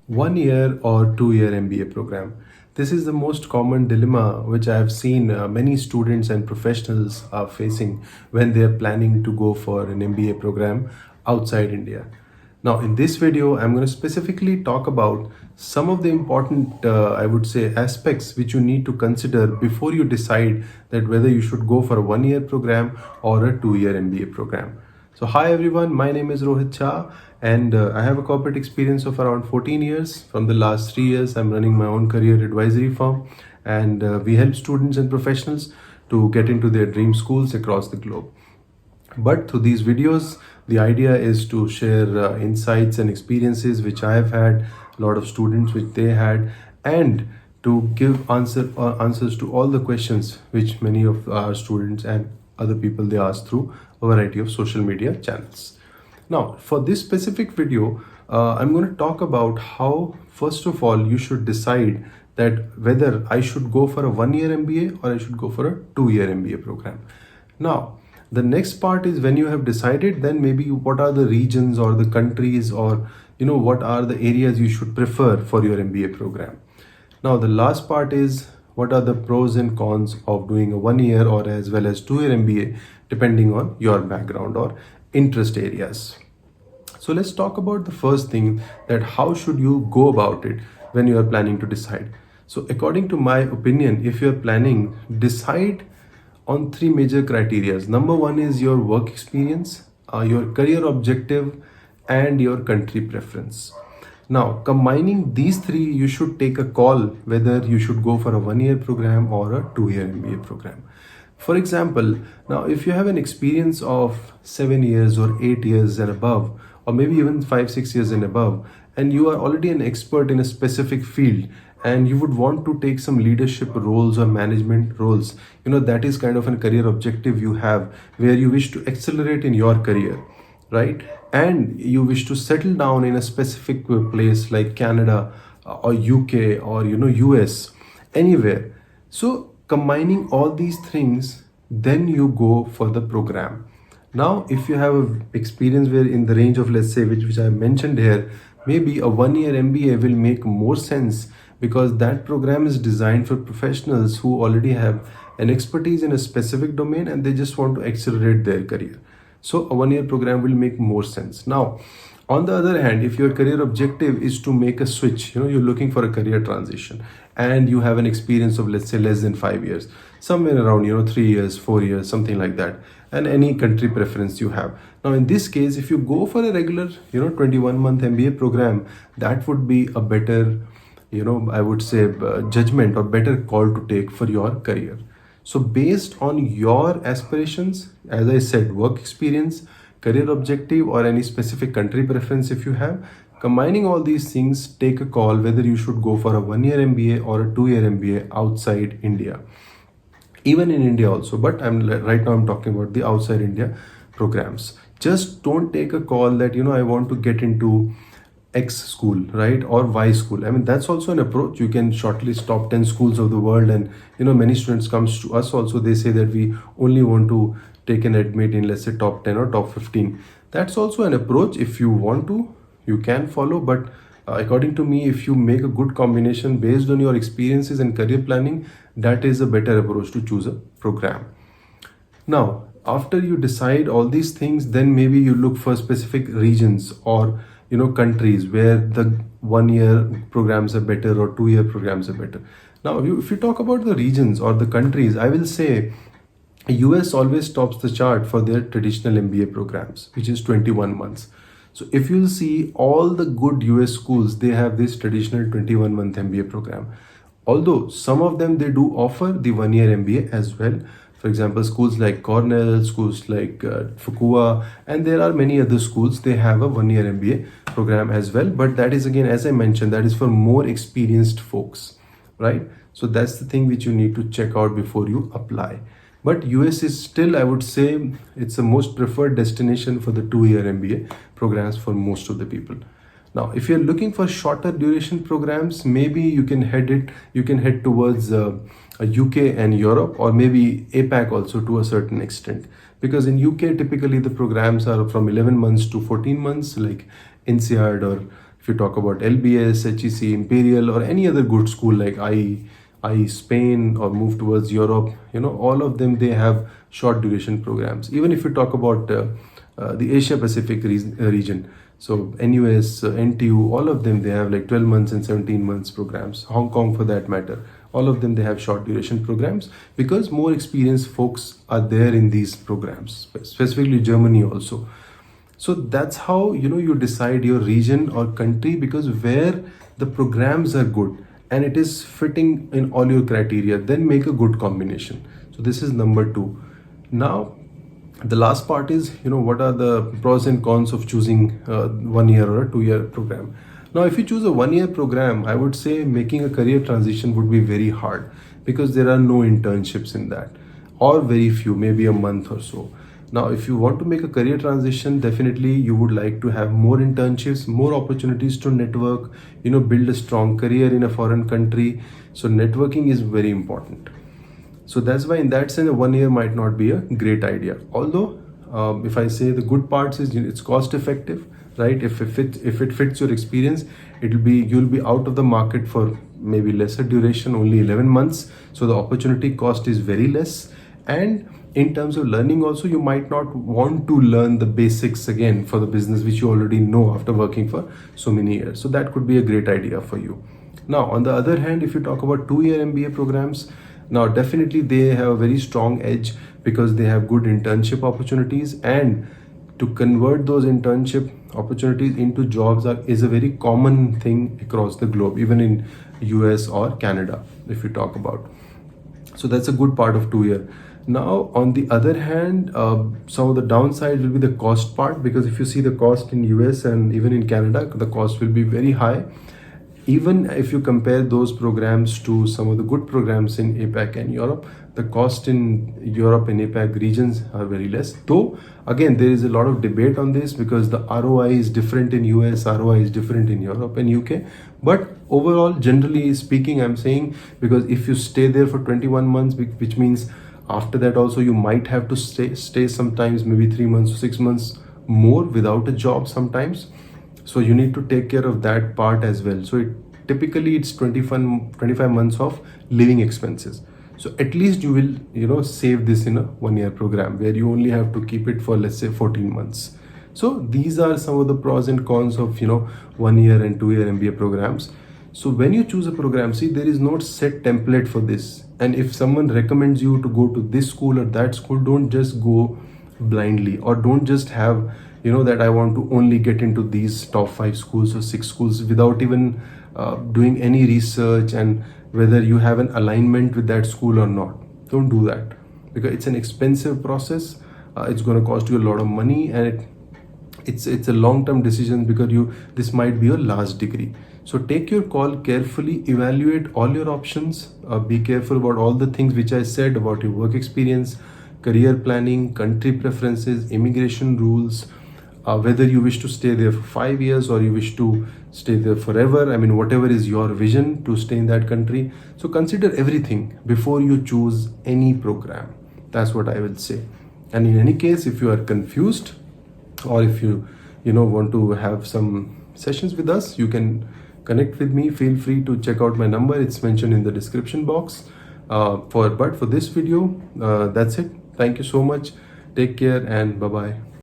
1 year or 2 year MBA program. This is the most common dilemma which I have seen many students and professionals are facing when they are planning to go for an MBA program outside India. Now, in this video, I'm going to specifically talk about some of the important, I would say, aspects which you need to consider before you decide that whether you should go for a 1 year program or a 2 year MBA program. So hi everyone, my name is Rohit Jha and I have a corporate experience of around 14 years. From the last 3 years, I'm running my own career advisory firm and we help students and professionals to get into their dream schools across the globe. But through these videos, the idea is to share insights and experiences which I have had, a lot of students which they had, and to give answers to all the questions which many of our students and other people they ask through a variety of social media channels. Now, for this specific video, I'm going to talk about how, first of all, you should decide that whether I should go for a 1 year MBA or I should go for a 2 year MBA program. Now, the next part is when you have decided, then maybe what are the regions or the countries or what are the areas you should prefer for your MBA program. Now, the last part is what are the pros and cons of doing a 1 year or as well as 2 year MBA depending on your background or interest areas. So let's talk about the first thing, that how should you go about it when you are planning to decide. So according to my opinion, if you are planning, decide on 3 major criteria. Number 1 is your work experience, your career objective, and your country preference. Now, combining these 3, you should take a call whether you should go for a 1 year program or a 2 year MBA program. For example, now if you have an experience of 7 years or 8 years and above, or maybe even 5-6 years and above, and you are already an expert in a specific field and you would want to take some leadership roles or management roles, that is kind of a career objective you have where you wish to accelerate in your career, right? And you wish to settle down in a specific place like Canada or UK or US, anywhere. So combining all these things, then you go for the program. Now, if you have a experience where in the range of, let's say, which I mentioned here, maybe a 1 year MBA will make more sense because that program is designed for professionals who already have an expertise in a specific domain and they just want to accelerate their career. So a 1 year program will make more sense. Now, on the other hand, if your career objective is to make a switch, you're looking for a career transition and you have an experience of, let's say, less than 5 years, somewhere around, 3 years, 4 years, something like that, and any country preference you have. Now, in this case, if you go for a regular, 21-month MBA program, that would be a better, I would say, judgment or better call to take for your career. So based on your aspirations, as I said, work experience, career objective, or any specific country preference if you have, combining all these things, take a call whether you should go for a 1 year MBA or a 2 year MBA outside India. Even in India also, but right now I'm talking about the outside India programs. Just don't take a call that, I want to get into X school, right? Or Y school. I mean, that's also an approach. You can shortlist top 10 schools of the world. And, many students comes to us also, they say that we only want to take an admit in, let's say, top 10 or top 15. That's also an approach. If you want to, you can follow. But according to me, if you make a good combination based on your experiences and career planning, that is a better approach to choose a program. Now, after you decide all these things, then maybe you look for specific regions or countries where the 1 year programs are better or 2 year programs are better. Now, if you talk about the regions or the countries, I will say US always tops the chart for their traditional MBA programs, which is 21 months. So if you'll see all the good US schools, they have this traditional 21-month MBA program. Although some of them, they do offer the 1 year MBA as well. For example, schools like Cornell, schools like Fuqua, and there are many other schools, they have a 1 year MBA program as well. But that is, again, as I mentioned, that is for more experienced folks, right? So that's the thing which you need to check out before you apply. But US is still, I would say, it's the most preferred destination for the 2 year MBA programs for most of the people. Now, if you're looking for shorter duration programs, maybe you can head towards UK and Europe, or maybe APAC also to a certain extent. Because in UK, typically the programs are from 11 months to 14 months, like INSEAD, or if you talk about LBS, HEC, Imperial, or any other good school like I Spain, or move towards Europe, all of them, they have short duration programs. Even if you talk about the Asia Pacific region, so NUS, NTU, all of them, they have like 12 months and 17 months programs. Hong Kong, for that matter, all of them, they have short duration programs because more experienced folks are there in these programs, specifically Germany also. So that's how you decide your region or country, because where the programs are good and it is fitting in all your criteria, then make a good combination. So this is number 2. Now the last part is, what are the pros and cons of choosing 1 year or a 2 year program. Now, if you choose a 1 year program, I would say making a career transition would be very hard, because there are no internships in that, or very few, maybe a month or so. Now, if you want to make a career transition, definitely you would like to have more internships, more opportunities to network, build a strong career in a foreign country. So networking is very important. So that's why, in that sense, a 1 year might not be a great idea. Although, if I say the good parts is, it's cost effective, right? If it fits your experience, you'll be out of the market for maybe lesser duration, only 11 months. So the opportunity cost is very less. And in terms of learning also, you might not want to learn the basics again for the business, which you already know after working for so many years. So that could be a great idea for you. Now, on the other hand, if you talk about 2 year MBA programs, now definitely they have a very strong edge, because they have good internship opportunities, and to convert those internship opportunities into jobs is a very common thing across the globe, even in US or Canada, if you talk about. So that's a good part of 2 year. Now, on the other hand, some of the downsides will be the cost part, because if you see the cost in US and even in Canada, the cost will be very high. Even if you compare those programs to some of the good programs in APAC and Europe, the cost in Europe and APAC regions are very less. Though, again, there is a lot of debate on this, because the ROI is different in US, ROI is different in Europe and UK. But overall, generally speaking, I'm saying, because if you stay there for 21 months, which means after that also you might have to stay sometimes, maybe 3 months, 6 months more without a job sometimes. So you need to take care of that part as well. So typically it's 25 months of living expenses. So at least you will save this in a 1 year program, where you only have to keep it for, let's say, 14 months. So these are some of the pros and cons of 1 year and 2 year MBA programs. So when you choose a program, see, there is no set template for this. And if someone recommends you to go to this school or that school, don't just go blindly, or don't just have that I want to only get into these top 5 schools or 6 schools without even doing any research and whether you have an alignment with that school or not. Don't do that, because it's an expensive process. It's going to cost you a lot of money, and it's a long-term decision, because this might be your last degree. So take your call carefully, evaluate all your options, be careful about all the things which I said about your work experience, career planning, country preferences, immigration rules, whether you wish to stay there for 5 years or you wish to stay there forever. I mean, whatever is your vision to stay in that country. So consider everything before you choose any program. That's what I will say. And in any case, if you are confused, or if you want to have some sessions with us, you can connect with me. Feel free to check out my number. It's mentioned in the description box. But for this video, that's it. Thank you so much. Take care, and bye-bye.